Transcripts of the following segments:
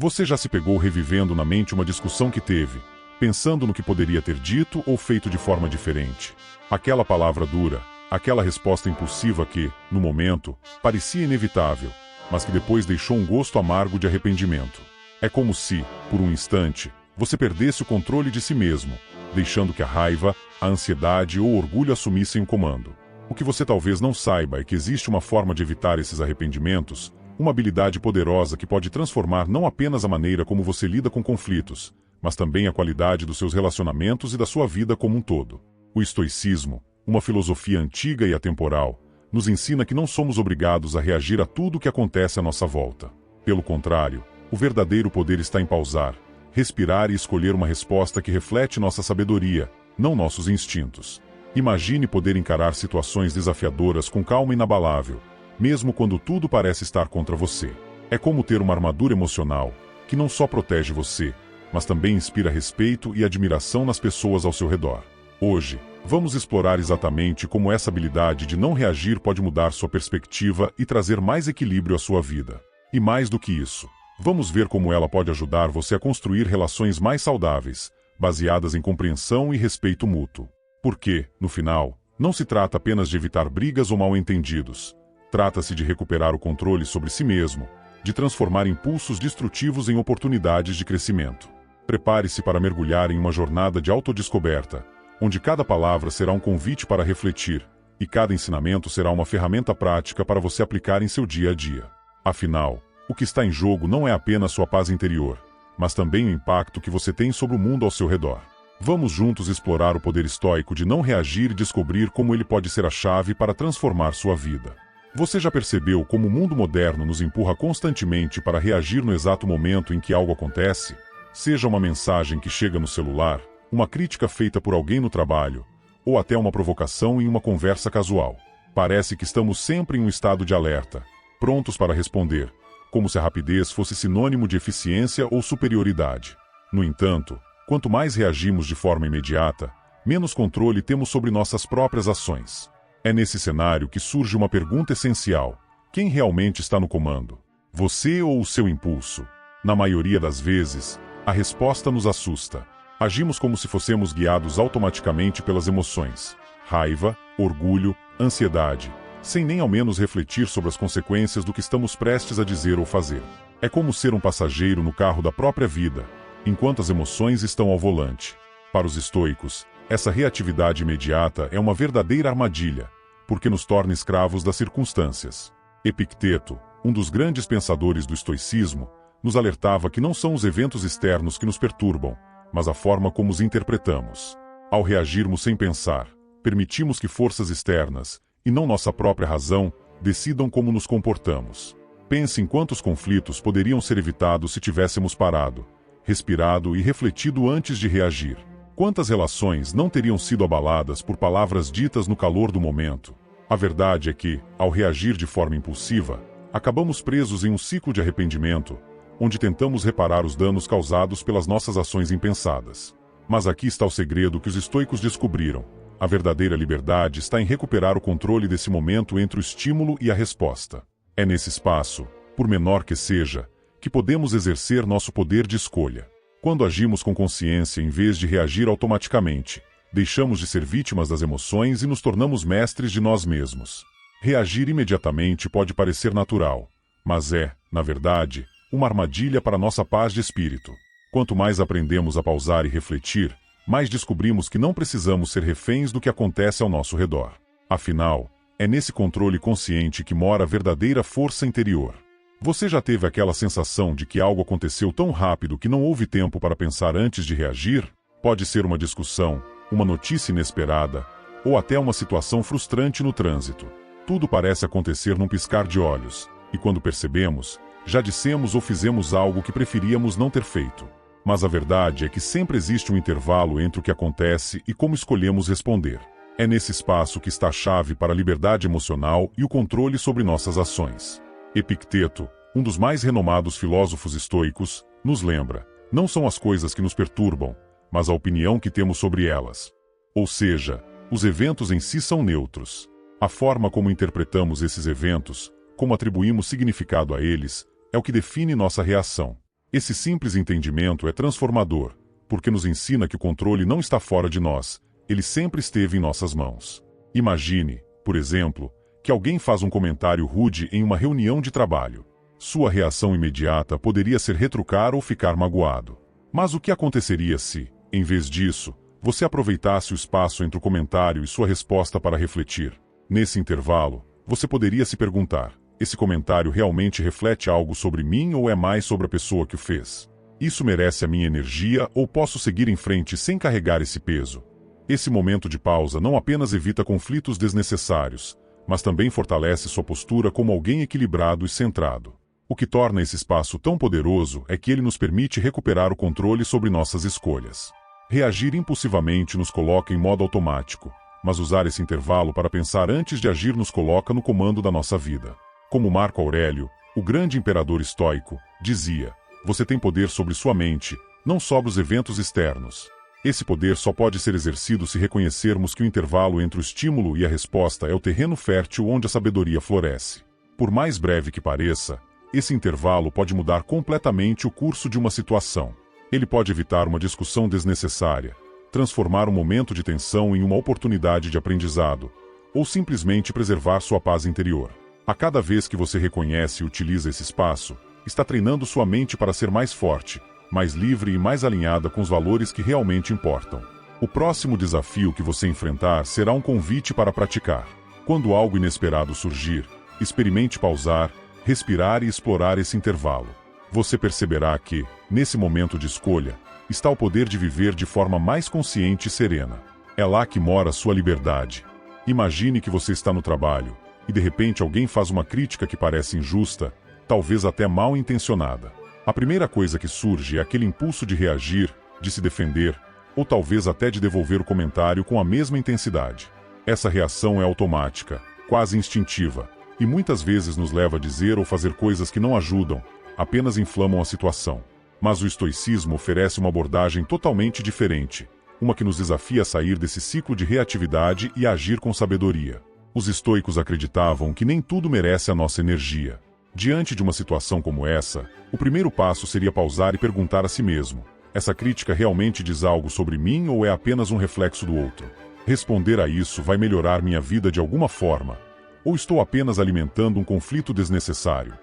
Você já se pegou revivendo na mente uma discussão que teve, pensando no que poderia ter dito ou feito de forma diferente? Aquela palavra dura, aquela resposta impulsiva que, no momento, parecia inevitável, mas que depois deixou um gosto amargo de arrependimento. É como se, por um instante, você perdesse o controle de si mesmo, deixando que a raiva, a ansiedade ou o orgulho assumissem o comando. O que você talvez não saiba é que existe uma forma de evitar esses arrependimentos, uma habilidade poderosa que pode transformar não apenas a maneira como você lida com conflitos, mas também a qualidade dos seus relacionamentos e da sua vida como um todo. O estoicismo, uma filosofia antiga e atemporal, nos ensina que não somos obrigados a reagir a tudo o que acontece à nossa volta. Pelo contrário, o verdadeiro poder está em pausar, respirar e escolher uma resposta que reflete nossa sabedoria, não nossos instintos. Imagine poder encarar situações desafiadoras com calma inabalável, mesmo quando tudo parece estar contra você. É como ter uma armadura emocional, que não só protege você, mas também inspira respeito e admiração nas pessoas ao seu redor. Hoje, vamos explorar exatamente como essa habilidade de não reagir pode mudar sua perspectiva e trazer mais equilíbrio à sua vida. E mais do que isso, vamos ver como ela pode ajudar você a construir relações mais saudáveis, baseadas em compreensão e respeito mútuo. Porque, no final, não se trata apenas de evitar brigas ou mal-entendidos. Trata-se de recuperar o controle sobre si mesmo, de transformar impulsos destrutivos em oportunidades de crescimento. Prepare-se para mergulhar em uma jornada de autodescoberta, onde cada palavra será um convite para refletir, e cada ensinamento será uma ferramenta prática para você aplicar em seu dia a dia. Afinal, o que está em jogo não é apenas sua paz interior, mas também o impacto que você tem sobre o mundo ao seu redor. Vamos juntos explorar o poder estoico de não reagir e descobrir como ele pode ser a chave para transformar sua vida. Você já percebeu como o mundo moderno nos empurra constantemente para reagir no exato momento em que algo acontece? Seja uma mensagem que chega no celular, uma crítica feita por alguém no trabalho, ou até uma provocação em uma conversa casual. Parece que estamos sempre em um estado de alerta, prontos para responder, como se a rapidez fosse sinônimo de eficiência ou superioridade. No entanto, quanto mais reagimos de forma imediata, menos controle temos sobre nossas próprias ações. É nesse cenário que surge uma pergunta essencial: quem realmente está no comando? Você ou o seu impulso? Na maioria das vezes, a resposta nos assusta. Agimos como se fossemos guiados automaticamente pelas emoções, raiva, orgulho, ansiedade, sem nem ao menos refletir sobre as consequências do que estamos prestes a dizer ou fazer. É como ser um passageiro no carro da própria vida, enquanto as emoções estão ao volante. Para os estoicos, essa reatividade imediata é uma verdadeira armadilha, porque nos torna escravos das circunstâncias. Epicteto, um dos grandes pensadores do estoicismo, nos alertava que não são os eventos externos que nos perturbam, mas a forma como os interpretamos. Ao reagirmos sem pensar, permitimos que forças externas, e não nossa própria razão, decidam como nos comportamos. Pense em quantos conflitos poderiam ser evitados se tivéssemos parado, respirado e refletido antes de reagir. Quantas relações não teriam sido abaladas por palavras ditas no calor do momento? A verdade é que, ao reagir de forma impulsiva, acabamos presos em um ciclo de arrependimento, onde tentamos reparar os danos causados pelas nossas ações impensadas. Mas aqui está o segredo que os estoicos descobriram: a verdadeira liberdade está em recuperar o controle desse momento entre o estímulo e a resposta. É nesse espaço, por menor que seja, que podemos exercer nosso poder de escolha. Quando agimos com consciência em vez de reagir automaticamente, deixamos de ser vítimas das emoções e nos tornamos mestres de nós mesmos. Reagir imediatamente pode parecer natural, mas é, na verdade, uma armadilha para nossa paz de espírito. Quanto mais aprendemos a pausar e refletir, mais descobrimos que não precisamos ser reféns do que acontece ao nosso redor. Afinal, é nesse controle consciente que mora a verdadeira força interior. Você já teve aquela sensação de que algo aconteceu tão rápido que não houve tempo para pensar antes de reagir? Pode ser uma discussão, uma notícia inesperada, ou até uma situação frustrante no trânsito. Tudo parece acontecer num piscar de olhos, e quando percebemos, já dissemos ou fizemos algo que preferíamos não ter feito. Mas a verdade é que sempre existe um intervalo entre o que acontece e como escolhemos responder. É nesse espaço que está a chave para a liberdade emocional e o controle sobre nossas ações. Epicteto, um dos mais renomados filósofos estoicos, nos lembra: não são as coisas que nos perturbam, mas a opinião que temos sobre elas. Ou seja, os eventos em si são neutros. A forma como interpretamos esses eventos, como atribuímos significado a eles, é o que define nossa reação. Esse simples entendimento é transformador, porque nos ensina que o controle não está fora de nós, ele sempre esteve em nossas mãos. Imagine, por exemplo, que alguém faz um comentário rude em uma reunião de trabalho. Sua reação imediata poderia ser retrucar ou ficar magoado. Mas o que aconteceria se, em vez disso, você aproveitasse o espaço entre o comentário e sua resposta para refletir? Nesse intervalo, você poderia se perguntar: esse comentário realmente reflete algo sobre mim ou é mais sobre a pessoa que o fez? Isso merece a minha energia ou posso seguir em frente sem carregar esse peso? Esse momento de pausa não apenas evita conflitos desnecessários, mas também fortalece sua postura como alguém equilibrado e centrado. O que torna esse espaço tão poderoso é que ele nos permite recuperar o controle sobre nossas escolhas. Reagir impulsivamente nos coloca em modo automático, mas usar esse intervalo para pensar antes de agir nos coloca no comando da nossa vida. Como Marco Aurélio, o grande imperador estoico, dizia: você tem poder sobre sua mente, não sobre os eventos externos. Esse poder só pode ser exercido se reconhecermos que o intervalo entre o estímulo e a resposta é o terreno fértil onde a sabedoria floresce. Por mais breve que pareça, esse intervalo pode mudar completamente o curso de uma situação. Ele pode evitar uma discussão desnecessária, transformar um momento de tensão em uma oportunidade de aprendizado, ou simplesmente preservar sua paz interior. A cada vez que você reconhece e utiliza esse espaço, está treinando sua mente para ser mais forte, mais livre e mais alinhada com os valores que realmente importam. O próximo desafio que você enfrentar será um convite para praticar. Quando algo inesperado surgir, experimente pausar, respirar e explorar esse intervalo. Você perceberá que, nesse momento de escolha, está o poder de viver de forma mais consciente e serena. É lá que mora sua liberdade. Imagine que você está no trabalho, e de repente alguém faz uma crítica que parece injusta, talvez até mal intencionada. A primeira coisa que surge é aquele impulso de reagir, de se defender, ou talvez até de devolver o comentário com a mesma intensidade. Essa reação é automática, quase instintiva, e muitas vezes nos leva a dizer ou fazer coisas que não ajudam, apenas inflamam a situação. Mas o estoicismo oferece uma abordagem totalmente diferente, uma que nos desafia a sair desse ciclo de reatividade e a agir com sabedoria. Os estoicos acreditavam que nem tudo merece a nossa energia. Diante de uma situação como essa, o primeiro passo seria pausar e perguntar a si mesmo: essa crítica realmente diz algo sobre mim ou é apenas um reflexo do outro? Responder a isso vai melhorar minha vida de alguma forma? Ou estou apenas alimentando um conflito desnecessário?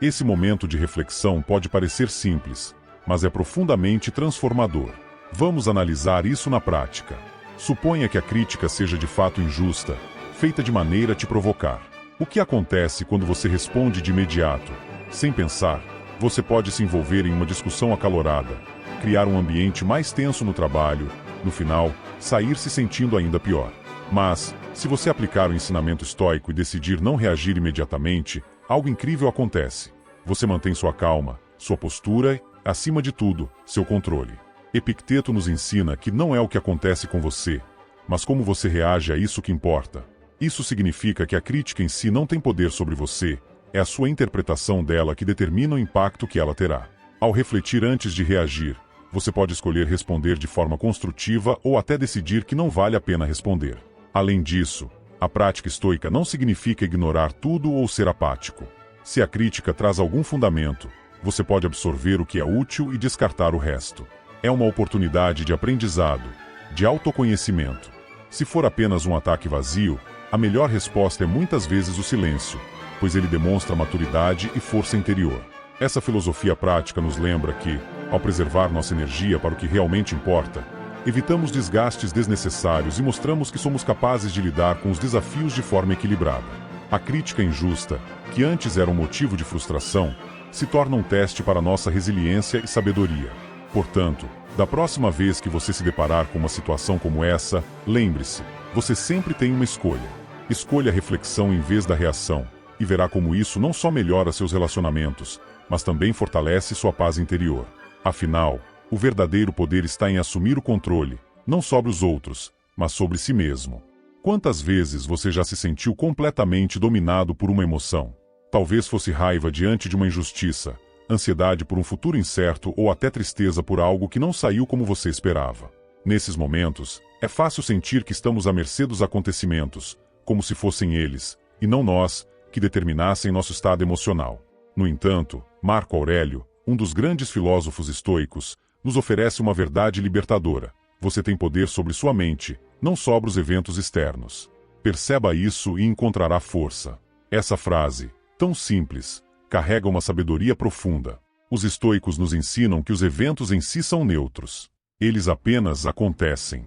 Esse momento de reflexão pode parecer simples, mas é profundamente transformador. Vamos analisar isso na prática. Suponha que a crítica seja de fato injusta, feita de maneira a te provocar. O que acontece quando você responde de imediato, sem pensar? Você pode se envolver em uma discussão acalorada, criar um ambiente mais tenso no trabalho, no final, sair se sentindo ainda pior. Mas, se você aplicar o ensinamento estoico e decidir não reagir imediatamente, algo incrível acontece. Você mantém sua calma, sua postura e, acima de tudo, seu controle. Epicteto nos ensina que não é o que acontece com você, mas como você reage a isso que importa. Isso significa que a crítica em si não tem poder sobre você, é a sua interpretação dela que determina o impacto que ela terá. Ao refletir antes de reagir, você pode escolher responder de forma construtiva ou até decidir que não vale a pena responder. Além disso, a prática estoica não significa ignorar tudo ou ser apático. Se a crítica traz algum fundamento, você pode absorver o que é útil e descartar o resto. É uma oportunidade de aprendizado, de autoconhecimento. Se for apenas um ataque vazio, a melhor resposta é muitas vezes o silêncio, pois ele demonstra maturidade e força interior. Essa filosofia prática nos lembra que, ao preservar nossa energia para o que realmente importa, evitamos desgastes desnecessários e mostramos que somos capazes de lidar com os desafios de forma equilibrada. A crítica injusta, que antes era um motivo de frustração, se torna um teste para nossa resiliência e sabedoria. Portanto, da próxima vez que você se deparar com uma situação como essa, lembre-se, você sempre tem uma escolha. Escolha a reflexão em vez da reação, e verá como isso não só melhora seus relacionamentos, mas também fortalece sua paz interior. Afinal, o verdadeiro poder está em assumir o controle, não sobre os outros, mas sobre si mesmo. Quantas vezes você já se sentiu completamente dominado por uma emoção? Talvez fosse raiva diante de uma injustiça, ansiedade por um futuro incerto ou até tristeza por algo que não saiu como você esperava. Nesses momentos, é fácil sentir que estamos à mercê dos acontecimentos, como se fossem eles, e não nós, que determinassem nosso estado emocional. No entanto, Marco Aurélio, Um dos grandes filósofos estoicos nos oferece uma verdade libertadora. Você tem poder sobre sua mente, não sobre os eventos externos. Perceba isso e encontrará força. Essa frase, tão simples, carrega uma sabedoria profunda. Os estoicos nos ensinam que os eventos em si são neutros. Eles apenas acontecem.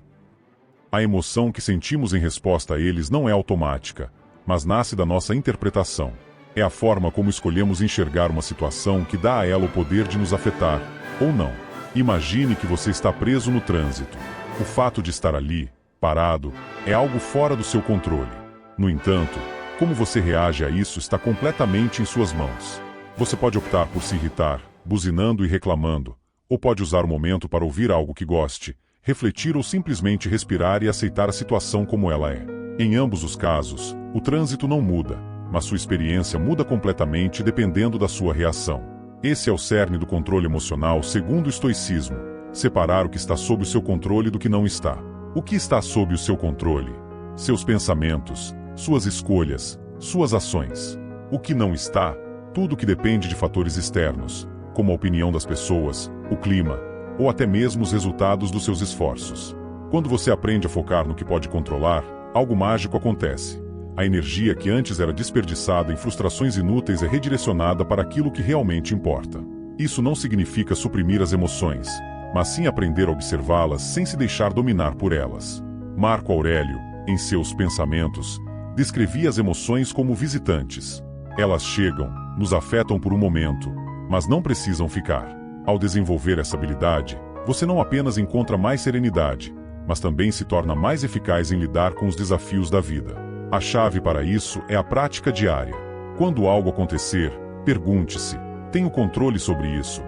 A emoção que sentimos em resposta a eles não é automática, mas nasce da nossa interpretação. É a forma como escolhemos enxergar uma situação que dá a ela o poder de nos afetar, ou não. Imagine que você está preso no trânsito. O fato de estar ali, parado, é algo fora do seu controle. No entanto, como você reage a isso está completamente em suas mãos. Você pode optar por se irritar, buzinando e reclamando, ou pode usar o momento para ouvir algo que goste, refletir ou simplesmente respirar e aceitar a situação como ela é. Em ambos os casos, o trânsito não muda, mas sua experiência muda completamente dependendo da sua reação. Esse é o cerne do controle emocional segundo o estoicismo: separar o que está sob o seu controle do que não está. O que está sob o seu controle? Seus pensamentos, suas escolhas, suas ações. O que não está? Tudo que depende de fatores externos, como a opinião das pessoas, o clima, ou até mesmo os resultados dos seus esforços. Quando você aprende a focar no que pode controlar, algo mágico acontece. A energia que antes era desperdiçada em frustrações inúteis é redirecionada para aquilo que realmente importa. Isso não significa suprimir as emoções, mas sim aprender a observá-las sem se deixar dominar por elas. Marco Aurélio, em seus Pensamentos, descrevia as emoções como visitantes. Elas chegam, nos afetam por um momento, mas não precisam ficar. Ao desenvolver essa habilidade, você não apenas encontra mais serenidade, mas também se torna mais eficaz em lidar com os desafios da vida. A chave para isso é a prática diária. Quando algo acontecer, pergunte-se: tenho controle sobre isso?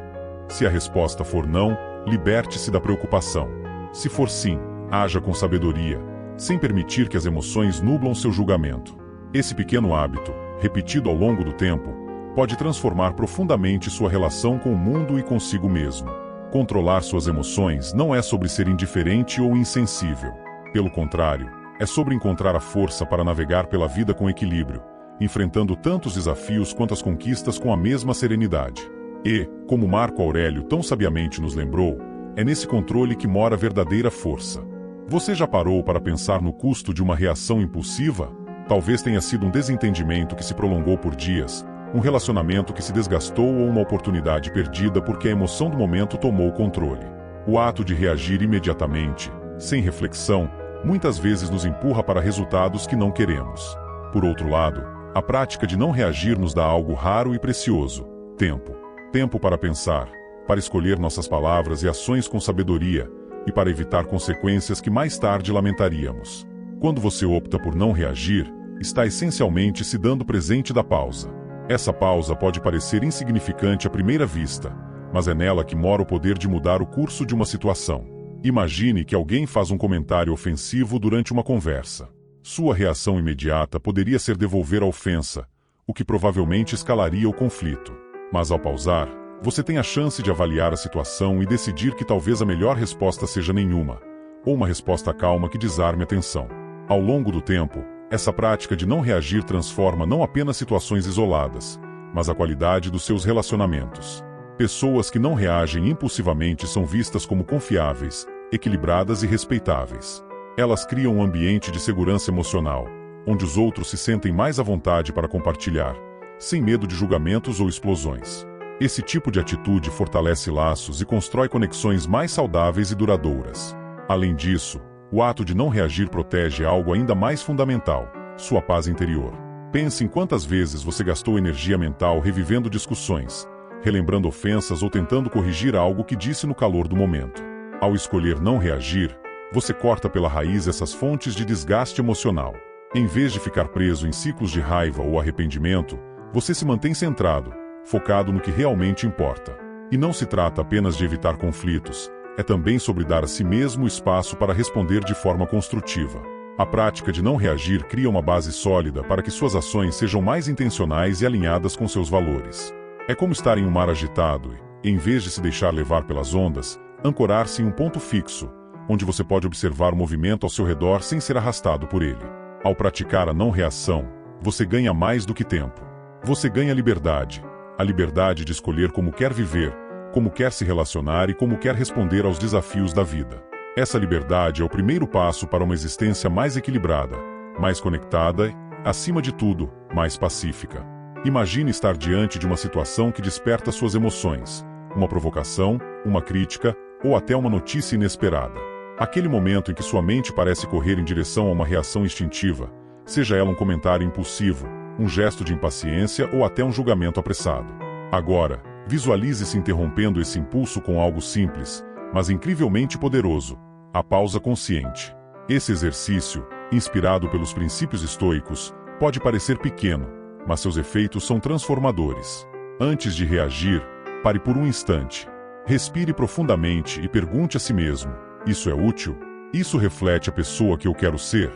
Se a resposta for não, liberte-se da preocupação. Se for sim, haja com sabedoria, sem permitir que as emoções nublam seu julgamento. Esse pequeno hábito, repetido ao longo do tempo, pode transformar profundamente sua relação com o mundo e consigo mesmo. Controlar suas emoções não é sobre ser indiferente ou insensível. Pelo contrário, é sobre encontrar a força para navegar pela vida com equilíbrio, enfrentando tanto os desafios quanto as conquistas com a mesma serenidade. E, como Marco Aurélio tão sabiamente nos lembrou, é nesse controle que mora a verdadeira força. Você já parou para pensar no custo de uma reação impulsiva? Talvez tenha sido um desentendimento que se prolongou por dias, um relacionamento que se desgastou ou uma oportunidade perdida porque a emoção do momento tomou o controle. O ato de reagir imediatamente, sem reflexão, muitas vezes nos empurra para resultados que não queremos. Por outro lado, a prática de não reagir nos dá algo raro e precioso: tempo. Tempo para pensar, para escolher nossas palavras e ações com sabedoria, e para evitar consequências que mais tarde lamentaríamos. Quando você opta por não reagir, está essencialmente se dando presente da pausa. Essa pausa pode parecer insignificante à primeira vista, mas é nela que mora o poder de mudar o curso de uma situação. Imagine que alguém faz um comentário ofensivo durante uma conversa. Sua reação imediata poderia ser devolver a ofensa, o que provavelmente escalaria o conflito. Mas ao pausar, você tem a chance de avaliar a situação e decidir que talvez a melhor resposta seja nenhuma, ou uma resposta calma que desarme a tensão. Ao longo do tempo, essa prática de não reagir transforma não apenas situações isoladas, mas a qualidade dos seus relacionamentos. Pessoas que não reagem impulsivamente são vistas como confiáveis, equilibradas e respeitáveis. Elas criam um ambiente de segurança emocional, onde os outros se sentem mais à vontade para compartilhar, sem medo de julgamentos ou explosões. Esse tipo de atitude fortalece laços e constrói conexões mais saudáveis e duradouras. Além disso, o ato de não reagir protege algo ainda mais fundamental: sua paz interior. Pense em quantas vezes você gastou energia mental revivendo discussões, relembrando ofensas ou tentando corrigir algo que disse no calor do momento. Ao escolher não reagir, você corta pela raiz essas fontes de desgaste emocional. Em vez de ficar preso em ciclos de raiva ou arrependimento, você se mantém centrado, focado no que realmente importa. E não se trata apenas de evitar conflitos, é também sobre dar a si mesmo espaço para responder de forma construtiva. A prática de não reagir cria uma base sólida para que suas ações sejam mais intencionais e alinhadas com seus valores. É como estar em um mar agitado e, em vez de se deixar levar pelas ondas, ancorar-se em um ponto fixo, onde você pode observar o movimento ao seu redor sem ser arrastado por ele. Ao praticar a não reação, você ganha mais do que tempo. Você ganha liberdade, a liberdade de escolher como quer viver, como quer se relacionar e como quer responder aos desafios da vida. Essa liberdade é o primeiro passo para uma existência mais equilibrada, mais conectada e, acima de tudo, mais pacífica. Imagine estar diante de uma situação que desperta suas emoções, uma provocação, uma crítica ou até uma notícia inesperada. Aquele momento em que sua mente parece correr em direção a uma reação instintiva, seja ela um comentário impulsivo, um gesto de impaciência ou até um julgamento apressado. Agora, visualize-se interrompendo esse impulso com algo simples, mas incrivelmente poderoso: a pausa consciente. Esse exercício, inspirado pelos princípios estoicos, pode parecer pequeno, mas seus efeitos são transformadores. Antes de reagir, pare por um instante. Respire profundamente e pergunte a si mesmo: isso é útil? Isso reflete a pessoa que eu quero ser?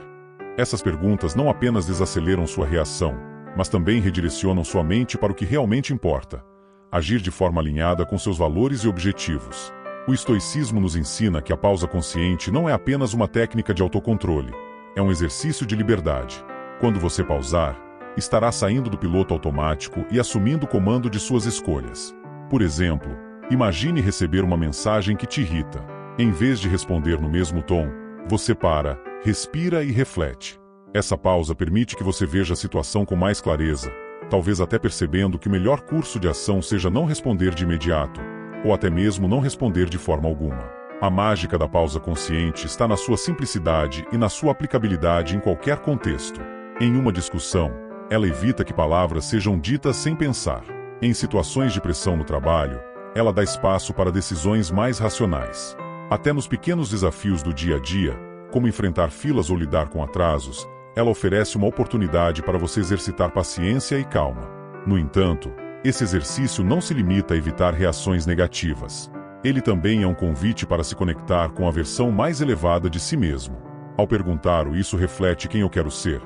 Essas perguntas não apenas desaceleram sua reação, mas também redirecionam sua mente para o que realmente importa: agir de forma alinhada com seus valores e objetivos. O estoicismo nos ensina que a pausa consciente não é apenas uma técnica de autocontrole, é um exercício de liberdade. Quando você pausar, estará saindo do piloto automático e assumindo o comando de suas escolhas. Por exemplo, imagine receber uma mensagem que te irrita. Em vez de responder no mesmo tom, você para, respira e reflete. Essa pausa permite que você veja a situação com mais clareza, talvez até percebendo que o melhor curso de ação seja não responder de imediato, ou até mesmo não responder de forma alguma. A mágica da pausa consciente está na sua simplicidade e na sua aplicabilidade em qualquer contexto. Em uma discussão, ela evita que palavras sejam ditas sem pensar. Em situações de pressão no trabalho, ela dá espaço para decisões mais racionais. Até nos pequenos desafios do dia a dia, como enfrentar filas ou lidar com atrasos, ela oferece uma oportunidade para você exercitar paciência e calma. No entanto, esse exercício não se limita a evitar reações negativas. Ele também é um convite para se conectar com a versão mais elevada de si mesmo. Ao perguntar o "isso reflete quem eu quero ser?",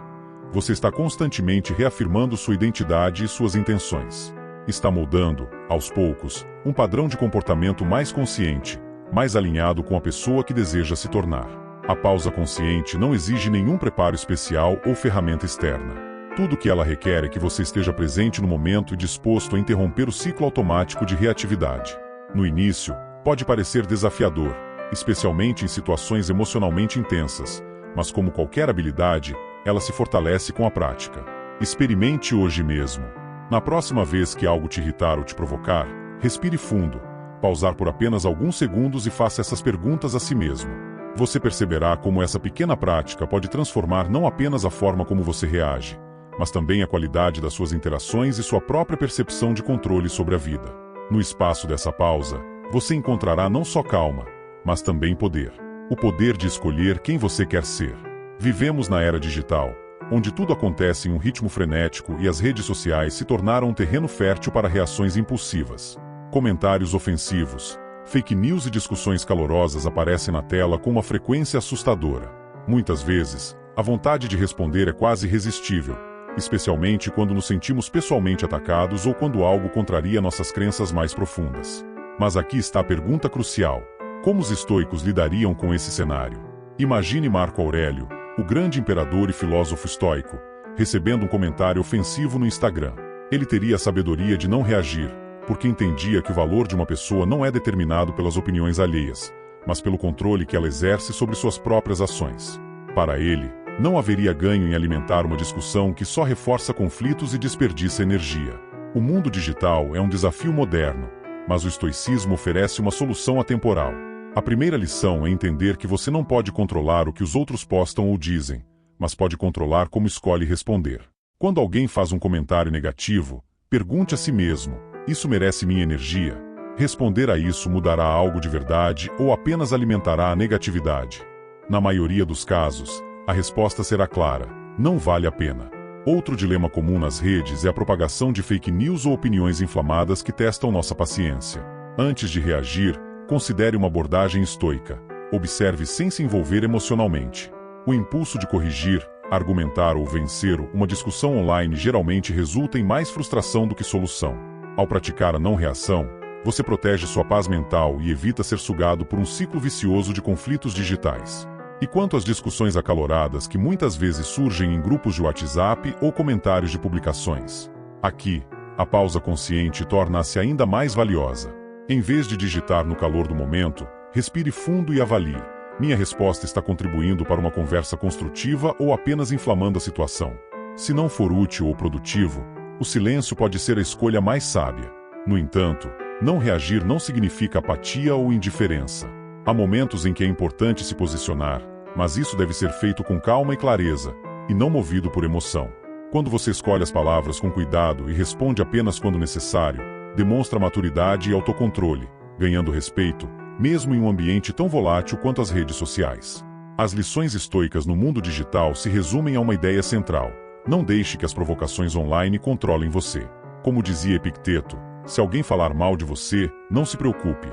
você está constantemente reafirmando sua identidade e suas intenções. Está moldando, aos poucos, um padrão de comportamento mais consciente, mais alinhado com a pessoa que deseja se tornar. A pausa consciente não exige nenhum preparo especial ou ferramenta externa. Tudo o que ela requer é que você esteja presente no momento e disposto a interromper o ciclo automático de reatividade. No início, pode parecer desafiador, especialmente em situações emocionalmente intensas, mas como qualquer habilidade, ela se fortalece com a prática. Experimente hoje mesmo. Na próxima vez que algo te irritar ou te provocar, respire fundo, pausar por apenas alguns segundos e faça essas perguntas a si mesmo. Você perceberá como essa pequena prática pode transformar não apenas a forma como você reage, mas também a qualidade das suas interações e sua própria percepção de controle sobre a vida. No espaço dessa pausa, você encontrará não só calma, mas também poder. O poder de escolher quem você quer ser. Vivemos na era digital, onde tudo acontece em um ritmo frenético e as redes sociais se tornaram um terreno fértil para reações impulsivas. Comentários ofensivos, fake news e discussões calorosas aparecem na tela com uma frequência assustadora. Muitas vezes, a vontade de responder é quase irresistível, especialmente quando nos sentimos pessoalmente atacados ou quando algo contraria nossas crenças mais profundas. Mas aqui está a pergunta crucial: como os estoicos lidariam com esse cenário? Imagine Marco Aurélio, o grande imperador e filósofo estoico, recebendo um comentário ofensivo no Instagram. Ele teria a sabedoria de não reagir, porque entendia que o valor de uma pessoa não é determinado pelas opiniões alheias, mas pelo controle que ela exerce sobre suas próprias ações. Para ele, não haveria ganho em alimentar uma discussão que só reforça conflitos e desperdiça energia. O mundo digital é um desafio moderno, mas o estoicismo oferece uma solução atemporal. A primeira lição é entender que você não pode controlar o que os outros postam ou dizem, mas pode controlar como escolhe responder. Quando alguém faz um comentário negativo, pergunte a si mesmo: isso merece minha energia? Responder a isso mudará algo de verdade ou apenas alimentará a negatividade? Na maioria dos casos, a resposta será clara: não vale a pena. Outro dilema comum nas redes é a propagação de fake news ou opiniões inflamadas que testam nossa paciência. Antes de reagir, considere uma abordagem estoica. Observe sem se envolver emocionalmente. O impulso de corrigir, argumentar ou vencer uma discussão online geralmente resulta em mais frustração do que solução. Ao praticar a não reação, você protege sua paz mental e evita ser sugado por um ciclo vicioso de conflitos digitais. E quanto às discussões acaloradas que muitas vezes surgem em grupos de WhatsApp ou comentários de publicações? Aqui, A pausa consciente torna-se ainda mais valiosa. Em vez de digitar no calor do momento, respire fundo e avalie: minha resposta está contribuindo para uma conversa construtiva ou apenas inflamando a situação? Se não for útil ou produtivo, o silêncio pode ser a escolha mais sábia. No entanto, não reagir não significa apatia ou indiferença. Há momentos em que é importante se posicionar, mas isso deve ser feito com calma e clareza, e não movido por emoção. Quando você escolhe as palavras com cuidado e responde apenas quando necessário, demonstra maturidade e autocontrole, ganhando respeito, mesmo em um ambiente tão volátil quanto as redes sociais. As lições estoicas no mundo digital se resumem a uma ideia central: não deixe que as provocações online controlem você. Como dizia Epicteto, se alguém falar mal de você, não se preocupe.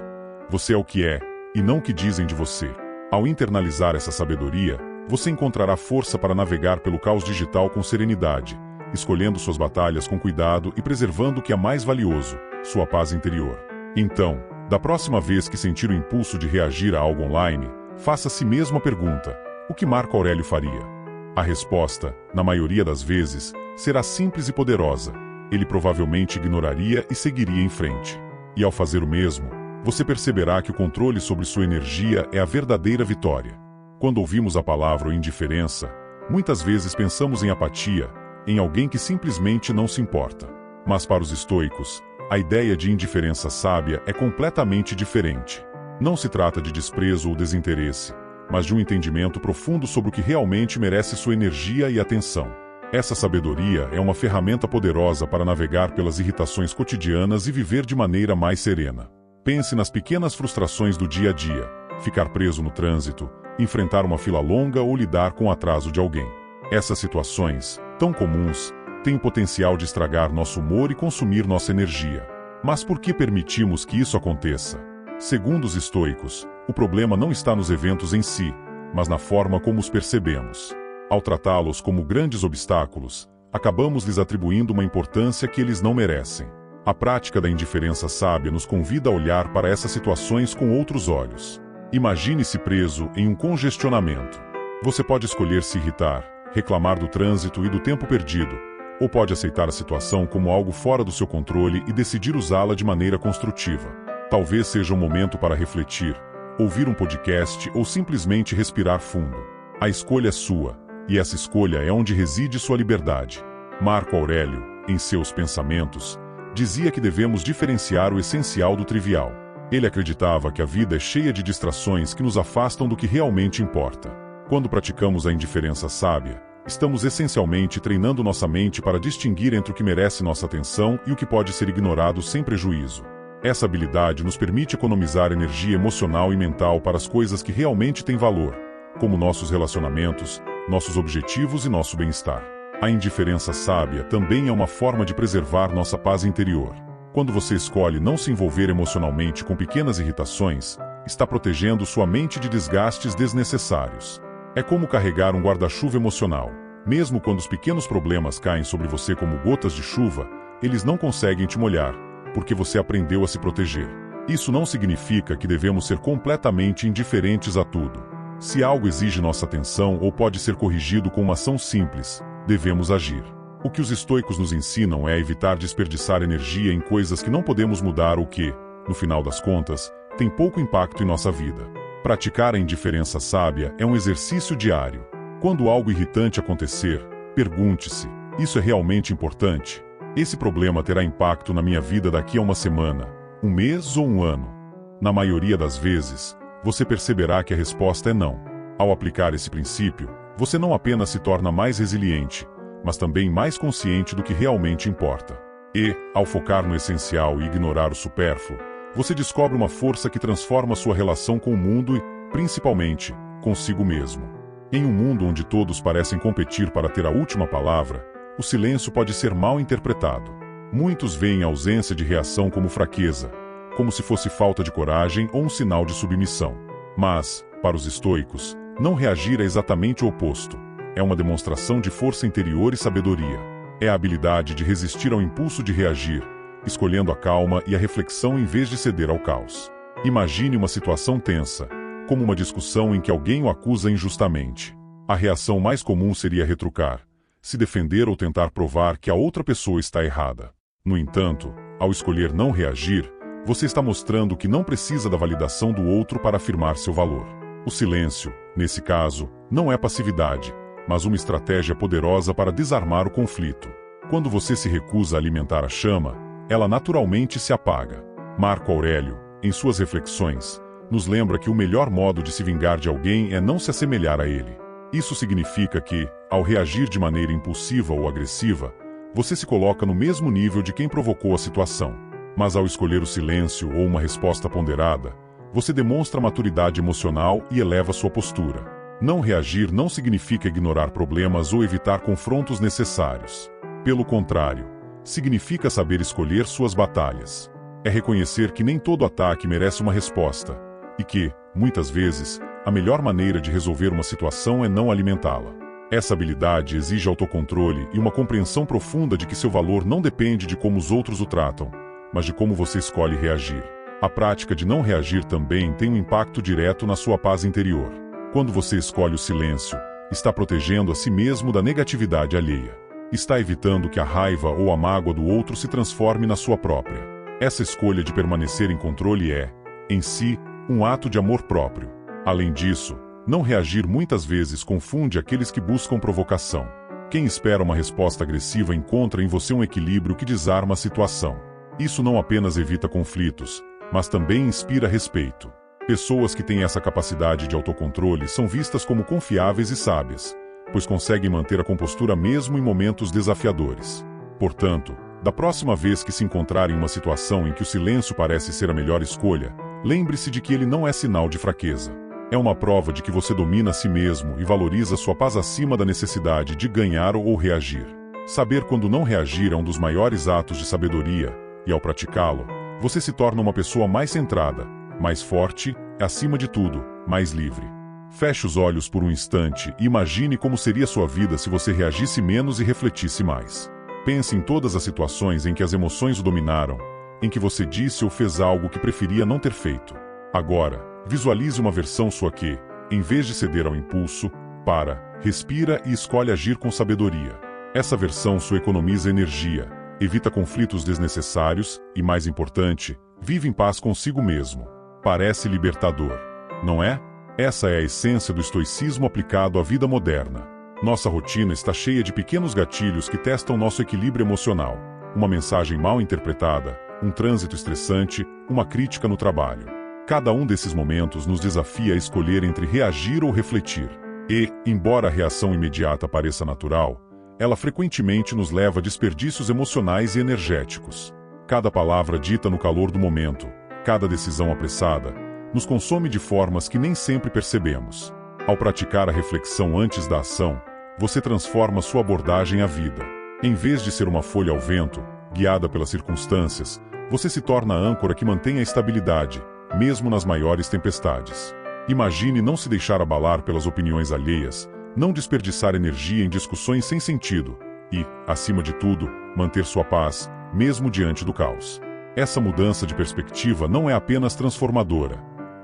Você é o que é, e não o que dizem de você. Ao internalizar essa sabedoria, você encontrará força para navegar pelo caos digital com serenidade, escolhendo suas batalhas com cuidado e preservando o que é mais valioso: sua paz interior. Então, da próxima vez que sentir o impulso de reagir a algo online, faça a si mesmo a pergunta: o que Marco Aurélio faria? A resposta, na maioria das vezes, será simples e poderosa: ele provavelmente ignoraria e seguiria em frente. E ao fazer o mesmo, você perceberá que o controle sobre sua energia é a verdadeira vitória. Quando ouvimos a palavra indiferença, muitas vezes pensamos em apatia, em alguém que simplesmente não se importa. Mas para os estoicos, a ideia de indiferença sábia é completamente diferente. Não se trata de desprezo ou desinteresse, mas de um entendimento profundo sobre o que realmente merece sua energia e atenção. Essa sabedoria é uma ferramenta poderosa para navegar pelas irritações cotidianas e viver de maneira mais serena. Pense nas pequenas frustrações do dia a dia: ficar preso no trânsito, enfrentar uma fila longa ou lidar com o atraso de alguém. Essas situações, tão comuns, têm o potencial de estragar nosso humor e consumir nossa energia. Mas por que permitimos que isso aconteça? Segundo os estoicos, o problema não está nos eventos em si, mas na forma como os percebemos. Ao tratá-los como grandes obstáculos, acabamos lhes atribuindo uma importância que eles não merecem. A prática da indiferença sábia nos convida a olhar para essas situações com outros olhos. Imagine-se preso em um congestionamento. Você pode escolher se irritar, reclamar do trânsito e do tempo perdido, ou pode aceitar a situação como algo fora do seu controle e decidir usá-la de maneira construtiva. Talvez seja um momento para refletir, ouvir um podcast ou simplesmente respirar fundo. A escolha é sua, e essa escolha é onde reside sua liberdade. Marco Aurélio, em seus Pensamentos, dizia que devemos diferenciar o essencial do trivial. Ele acreditava que a vida é cheia de distrações que nos afastam do que realmente importa. Quando praticamos a indiferença sábia, estamos essencialmente treinando nossa mente para distinguir entre o que merece nossa atenção e o que pode ser ignorado sem prejuízo. Essa habilidade nos permite economizar energia emocional e mental para as coisas que realmente têm valor, como nossos relacionamentos, nossos objetivos e nosso bem-estar. A indiferença sábia também é uma forma de preservar nossa paz interior. Quando você escolhe não se envolver emocionalmente com pequenas irritações, está protegendo sua mente de desgastes desnecessários. É como carregar um guarda-chuva emocional. Mesmo quando os pequenos problemas caem sobre você como gotas de chuva, eles não conseguem te molhar, porque você aprendeu a se proteger. Isso não significa que devemos ser completamente indiferentes a tudo. Se algo exige nossa atenção ou pode ser corrigido com uma ação simples, devemos agir. O que os estoicos nos ensinam é evitar desperdiçar energia em coisas que não podemos mudar ou que, no final das contas, têm pouco impacto em nossa vida. Praticar a indiferença sábia é um exercício diário. Quando algo irritante acontecer, pergunte-se: isso é realmente importante? Esse problema terá impacto na minha vida daqui a uma semana, um mês ou um ano? Na maioria das vezes, você perceberá que a resposta é não. Ao aplicar esse princípio, você não apenas se torna mais resiliente, mas também mais consciente do que realmente importa. E, ao focar no essencial e ignorar o supérfluo, você descobre uma força que transforma sua relação com o mundo e, principalmente, consigo mesmo. Em um mundo onde todos parecem competir para ter a última palavra, o silêncio pode ser mal interpretado. Muitos veem a ausência de reação como fraqueza, como se fosse falta de coragem ou um sinal de submissão. Mas, para os estoicos, não reagir é exatamente o oposto. É uma demonstração de força interior e sabedoria. É a habilidade de resistir ao impulso de reagir, escolhendo a calma e a reflexão em vez de ceder ao caos. Imagine uma situação tensa, como uma discussão em que alguém o acusa injustamente. A reação mais comum seria retrucar, se defender ou tentar provar que a outra pessoa está errada. No entanto, ao escolher não reagir, você está mostrando que não precisa da validação do outro para afirmar seu valor. O silêncio, nesse caso, não é passividade, mas uma estratégia poderosa para desarmar o conflito. Quando você se recusa a alimentar a chama, ela naturalmente se apaga. Marco Aurélio, em suas reflexões, nos lembra que o melhor modo de se vingar de alguém é não se assemelhar a ele. Isso significa que, ao reagir de maneira impulsiva ou agressiva, você se coloca no mesmo nível de quem provocou a situação. Mas ao escolher o silêncio ou uma resposta ponderada, você demonstra maturidade emocional e eleva sua postura. Não reagir não significa ignorar problemas ou evitar confrontos necessários. Pelo contrário, significa saber escolher suas batalhas. É reconhecer que nem todo ataque merece uma resposta, e que, muitas vezes, a melhor maneira de resolver uma situação é não alimentá-la. Essa habilidade exige autocontrole e uma compreensão profunda de que seu valor não depende de como os outros o tratam, mas de como você escolhe reagir. A prática de não reagir também tem um impacto direto na sua paz interior. Quando você escolhe o silêncio, está protegendo a si mesmo da negatividade alheia. Está evitando que a raiva ou a mágoa do outro se transforme na sua própria. Essa escolha de permanecer em controle é, em si, um ato de amor próprio. Além disso, não reagir muitas vezes confunde aqueles que buscam provocação. Quem espera uma resposta agressiva encontra em você um equilíbrio que desarma a situação. Isso não apenas evita conflitos, mas também inspira respeito. Pessoas que têm essa capacidade de autocontrole são vistas como confiáveis e sábias, pois conseguem manter a compostura mesmo em momentos desafiadores. Portanto, da próxima vez que se encontrar em uma situação em que o silêncio parece ser a melhor escolha, lembre-se de que ele não é sinal de fraqueza. É uma prova de que você domina a si mesmo e valoriza sua paz acima da necessidade de ganhar ou reagir. Saber quando não reagir é um dos maiores atos de sabedoria, e ao praticá-lo, você se torna uma pessoa mais centrada, mais forte e, acima de tudo, mais livre. Feche os olhos por um instante e imagine como seria sua vida se você reagisse menos e refletisse mais. Pense em todas as situações em que as emoções o dominaram, em que você disse ou fez algo que preferia não ter feito. Agora, visualize uma versão sua que, em vez de ceder ao impulso, respira e escolhe agir com sabedoria. Essa versão sua economiza energia, evita conflitos desnecessários e, mais importante, vive em paz consigo mesmo. Parece libertador, não é? Essa é a essência do estoicismo aplicado à vida moderna. Nossa rotina está cheia de pequenos gatilhos que testam nosso equilíbrio emocional. Uma mensagem mal interpretada, um trânsito estressante, uma crítica no trabalho. Cada um desses momentos nos desafia a escolher entre reagir ou refletir. E, embora a reação imediata pareça natural, ela frequentemente nos leva a desperdícios emocionais e energéticos. Cada palavra dita no calor do momento, cada decisão apressada, nos consome de formas que nem sempre percebemos. Ao praticar a reflexão antes da ação, você transforma sua abordagem à vida. Em vez de ser uma folha ao vento, guiada pelas circunstâncias, você se torna a âncora que mantém a estabilidade, mesmo nas maiores tempestades. Imagine não se deixar abalar pelas opiniões alheias, não desperdiçar energia em discussões sem sentido e, acima de tudo, manter sua paz, mesmo diante do caos. Essa mudança de perspectiva não é apenas transformadora,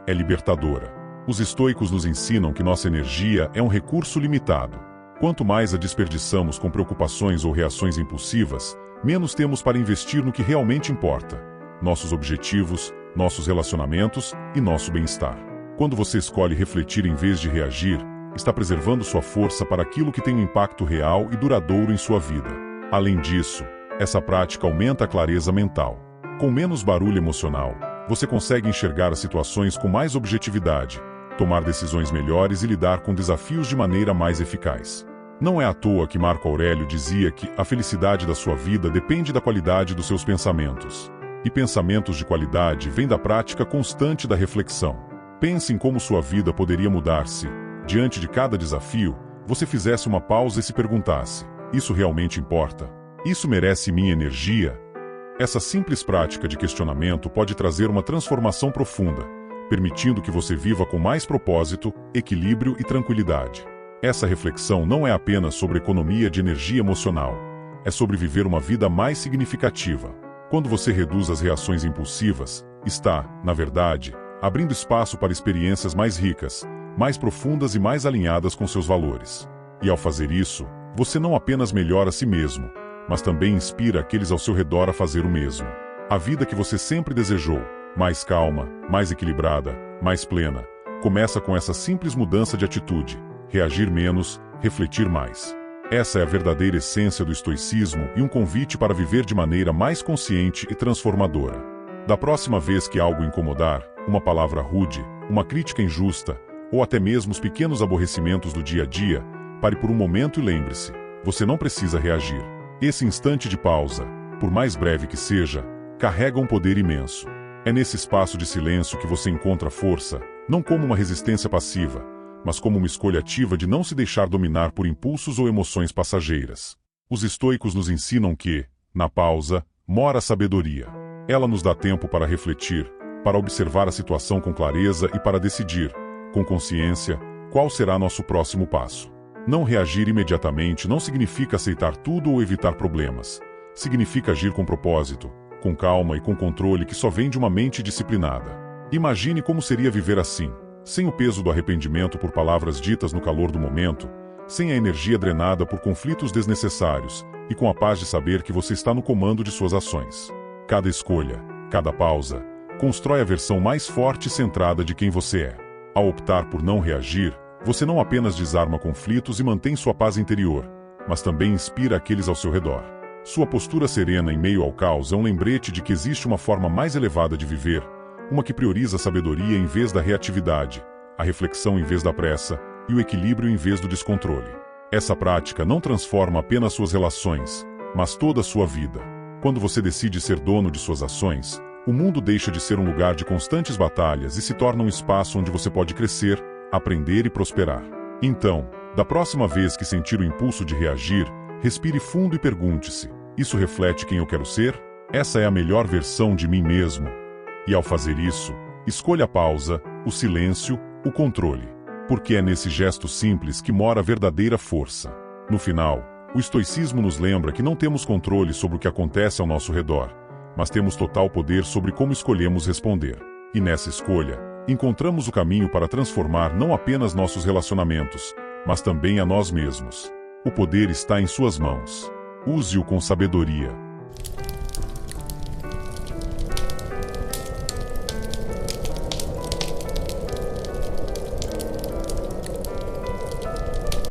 é libertadora. Os estoicos nos ensinam que nossa energia é um recurso limitado. Quanto mais a desperdiçamos com preocupações ou reações impulsivas, menos temos para investir no que realmente importa: nossos objetivos, nossos relacionamentos e nosso bem-estar. Quando você escolhe refletir em vez de reagir, está preservando sua força para aquilo que tem um impacto real e duradouro em sua vida. Além disso, essa prática aumenta a clareza mental. Com menos barulho emocional, você consegue enxergar as situações com mais objetividade, tomar decisões melhores e lidar com desafios de maneira mais eficaz. Não é à toa que Marco Aurélio dizia que a felicidade da sua vida depende da qualidade dos seus pensamentos. E pensamentos de qualidade vêm da prática constante da reflexão. Pense em como sua vida poderia mudar se, diante de cada desafio, você fizesse uma pausa e se perguntasse: isso realmente importa? Isso merece minha energia? Essa simples prática de questionamento pode trazer uma transformação profunda, permitindo que você viva com mais propósito, equilíbrio e tranquilidade. Essa reflexão não é apenas sobre economia de energia emocional, é sobre viver uma vida mais significativa. Quando você reduz as reações impulsivas, está, na verdade, abrindo espaço para experiências mais ricas, mais profundas e mais alinhadas com seus valores. E ao fazer isso, você não apenas melhora a si mesmo, mas também inspira aqueles ao seu redor a fazer o mesmo. A vida que você sempre desejou, mais calma, mais equilibrada, mais plena, começa com essa simples mudança de atitude: reagir menos, refletir mais. Essa é a verdadeira essência do estoicismo e um convite para viver de maneira mais consciente e transformadora. Da próxima vez que algo incomodar, uma palavra rude, uma crítica injusta, ou até mesmo os pequenos aborrecimentos do dia a dia, pare por um momento e lembre-se: você não precisa reagir. Esse instante de pausa, por mais breve que seja, carrega um poder imenso. É nesse espaço de silêncio que você encontra força, não como uma resistência passiva, mas como uma escolha ativa de não se deixar dominar por impulsos ou emoções passageiras. Os estoicos nos ensinam que, na pausa, mora a sabedoria. Ela nos dá tempo para refletir, para observar a situação com clareza e para decidir, com consciência, qual será nosso próximo passo. Não reagir imediatamente não significa aceitar tudo ou evitar problemas. Significa agir com propósito, com calma e com controle que só vem de uma mente disciplinada. Imagine como seria viver assim, sem o peso do arrependimento por palavras ditas no calor do momento, sem a energia drenada por conflitos desnecessários e com a paz de saber que você está no comando de suas ações. Cada escolha, cada pausa, constrói a versão mais forte e centrada de quem você é. Ao optar por não reagir, você não apenas desarma conflitos e mantém sua paz interior, mas também inspira aqueles ao seu redor. Sua postura serena em meio ao caos é um lembrete de que existe uma forma mais elevada de viver, uma que prioriza a sabedoria em vez da reatividade, a reflexão em vez da pressa e o equilíbrio em vez do descontrole. Essa prática não transforma apenas suas relações, mas toda a sua vida. Quando você decide ser dono de suas ações, o mundo deixa de ser um lugar de constantes batalhas e se torna um espaço onde você pode crescer, aprender e prosperar. Então, da próxima vez que sentir o impulso de reagir, respire fundo e pergunte-se: isso reflete quem eu quero ser? Essa é a melhor versão de mim mesmo? E ao fazer isso, escolha a pausa, o silêncio, o controle. Porque é nesse gesto simples que mora a verdadeira força. No final, o estoicismo nos lembra que não temos controle sobre o que acontece ao nosso redor, mas temos total poder sobre como escolhemos responder. E nessa escolha, encontramos o caminho para transformar não apenas nossos relacionamentos, mas também a nós mesmos. O poder está em suas mãos. Use-o com sabedoria.